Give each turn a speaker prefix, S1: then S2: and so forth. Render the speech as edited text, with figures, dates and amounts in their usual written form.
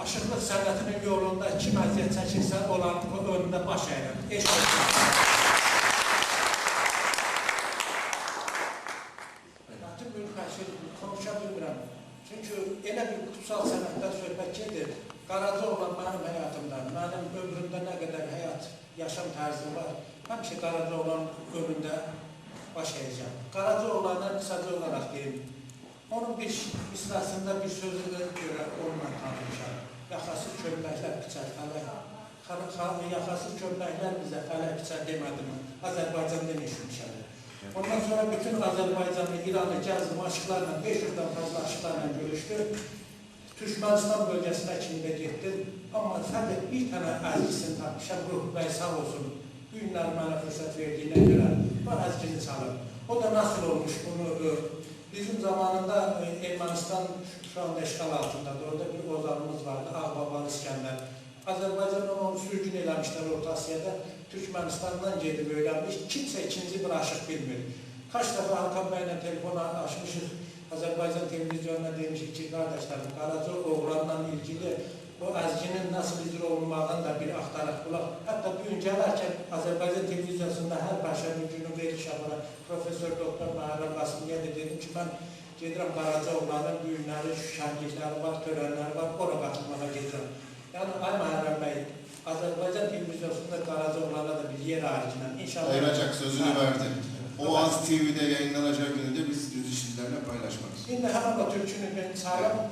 S1: aşıqlıq sənətinin yolunda kim əziyyət çəkirsə, onların önündə baş əyirəm. Bütün mülkəşir konuşa bilmirəm. Çünki elə bir kutsal sənətdən söhbət gedir. Qaraca olan mənim həyatımda, mənim ömrümdə nə qədər həyat, yaşam tərzi var. Həmişə Qaraca olan ömründə baş əyəcəm. Qaraca olanı qısaca olaraq deyim. Onun bir misrasında bir sözünə görə onunla tanımışam. Yaxası köməklər piçər fələk. Yaxası köməklər bizə fələk piçər demədim. Azərbaycanda eşitmişəm. Ondan sonra bütün Azərbaycanı, İranı gəzdim, aşıqlarla, 500'den fazla aşıqlarla görüşdü. Türkmenistan bölgesine kimdə getdim. Amma sadəcə bir tane əzgisini tapmışam. Ruh bəy sağ olsun. Bu günlər mənə fürsət verdiyinə görə bu əzgini çalıb. O da nasıl olmuş bunu bizim zamanında Ermənistan şu anda işgal altındadır. Orada bir ozanımız vardı, Ağbabalı İskəndər. Azərbaycandan onu sürgün eləmişlər Orta Asiyada. Türkmenistan'dan gedib öyrənmiş. Kimsə ikinci bir aşıq bilmir. Kaç dəfə Hakan bəylə telefona açmışıq. Azərbaycan televizyonuna demişik ki, qardaşlarım, Qaraca oğlanla ilgili o əzginin nasıl icra olunmağını da bir axtaraq bulaq. Hətta bugün gələrkən Azərbaycan televizyonunda hər Perşembe günü veriliş aparan Profesör Doktor Məhərrəm Qasımlıya da dedim ki, mən gedirəm Qaraca oğlanın düyünləri, şənlikləri var, törənləri var, ora qatılmağa gedirəm. Yəni, ay Məhərrəm bəy, Azərbaycan televizyonunda Qaraca oğlana da bir yer ayırcından. İnşallah.
S2: Ayıracak sözünü verdi. O Az TV'de yayınlanacak günü de biz düz işçilerle paylaşmak istiyoruz.
S1: Şimdi hemen Türk'ünü ben çağıralım.